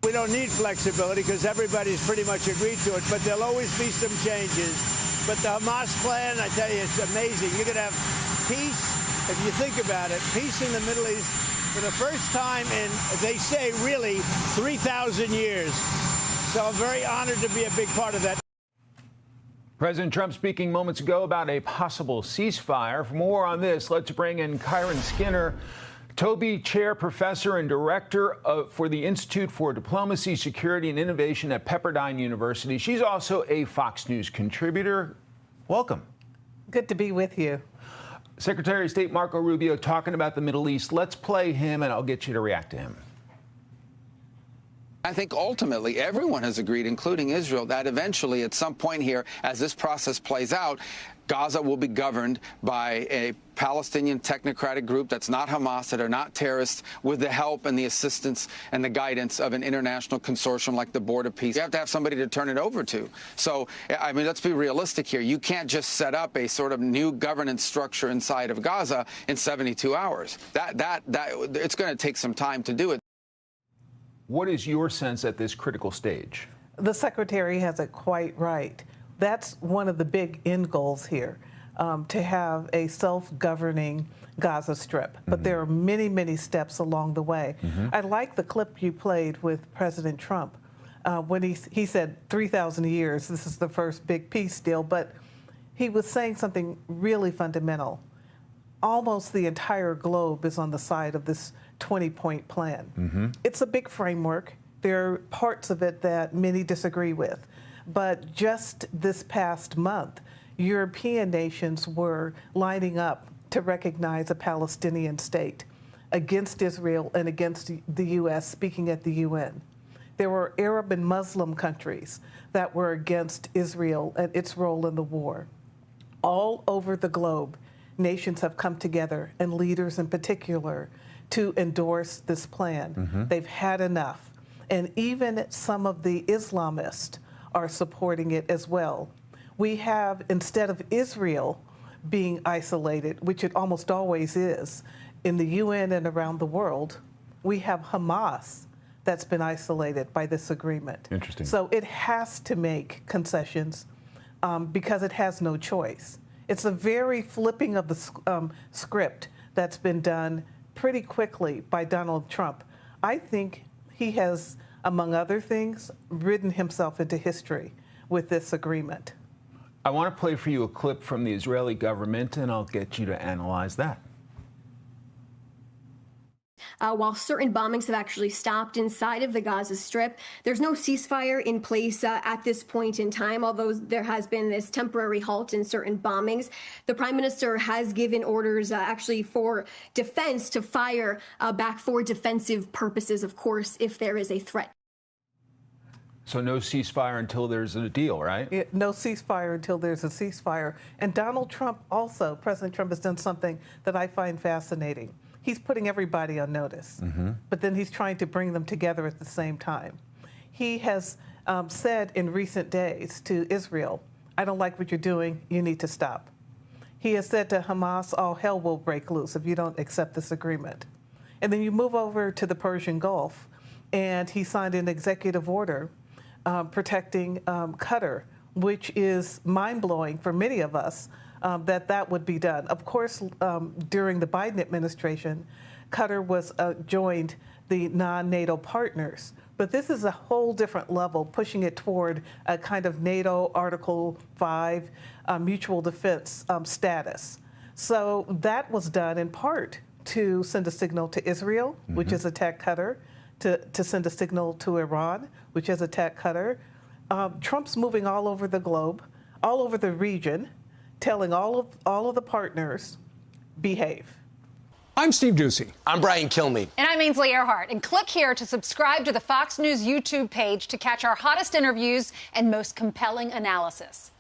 We don't need flexibility because everybody's pretty much agreed to it, but there'll always be some changes. But the Hamas plan, I tell you, it's amazing. You're going to have peace, if you think about it, peace in the Middle East for the first time in, they say, really 3,000 years. So I'm very honored to be a big part of that. President Trump speaking moments ago about a possible ceasefire. For more on this, let's bring in Kyron Skinner, Toby Chair Professor and Director for the Institute for Diplomacy, Security and Innovation at Pepperdine University. She's also a Fox News contributor. Welcome. Good to be with you. Secretary of State Marco Rubio talking about the Middle East. Let's play him, and I'll get you to react to him. I think ultimately everyone has agreed, including Israel, that eventually at some point here, as this process plays out, Gaza will be governed by a Palestinian technocratic group that's not Hamas, that are not terrorists, with the help and the assistance and the guidance of an international consortium like the Board of Peace. You have to have somebody to turn it over to. So, I mean, let's be realistic here. You can't just set up a sort of new governance structure inside of Gaza in 72 hours. It's going to take some time to do it. What is your sense at this critical stage? The Secretary has it quite right. That's one of the big end goals here, to have a self-governing Gaza Strip. But there are many, many steps along the way. I like the clip you played with President Trump when he said 3,000 years, this is the first big peace deal, but he was saying something really fundamental. Almost the entire globe is on the side of this 20-point plan. It's a big framework. There are parts of it that many disagree with. But just this past month, European nations were lining up to recognize a Palestinian state against Israel and against the U.S., speaking at the UN. There were Arab and Muslim countries that were against Israel and its role in the war. All over the globe, nations have come together, and leaders in particular, to endorse this plan. They've had enough. And even some of the Islamists are supporting it as well. We have, instead of Israel being isolated, which it almost always is, in the UN and around the world, we have Hamas that's been isolated by this agreement. Interesting. So it has to make concessions because it has no choice. It's a very flipping of the script that's been done pretty quickly by Donald Trump. I think he has, among other things, ridden himself into history with this agreement. I want to play for you a clip from the Israeli government, and I'll get you to analyze that. While certain bombings have actually stopped inside of the Gaza Strip, there's no ceasefire in place at this point in time, although there has been this temporary halt in certain bombings. The Prime Minister has given orders actually for defense to fire back for defensive purposes, of course, if there is a threat. So no ceasefire until there's a deal, right? Yeah, no ceasefire until there's a ceasefire. And Donald Trump also, President Trump has done something that I find fascinating. He's putting everybody on notice, but then he's trying to bring them together at the same time. He has said in recent days to Israel, I don't like what you're doing, you need to stop. He has said to Hamas, all hell will break loose if you don't accept this agreement. And then you move over to the Persian Gulf, and he signed an executive order protecting Qatar, which is mind-blowing for many of us, that would be done. Of course, during the Biden administration, Qatar was joined the non-NATO partners. But this is a whole different level, pushing it toward a kind of NATO Article 5 mutual defense status. So that was done in part to send a signal to Israel, which has attacked Qatar, to send a signal to Iran, which has attacked Qatar. Trump's moving all over the globe, all over the region, telling all of the partners, behave. I'm Steve Doocy. I'm Brian Kilmeade. And I'm Ainsley Earhart. And click here to subscribe to the Fox News YouTube page to catch our hottest interviews and most compelling analysis.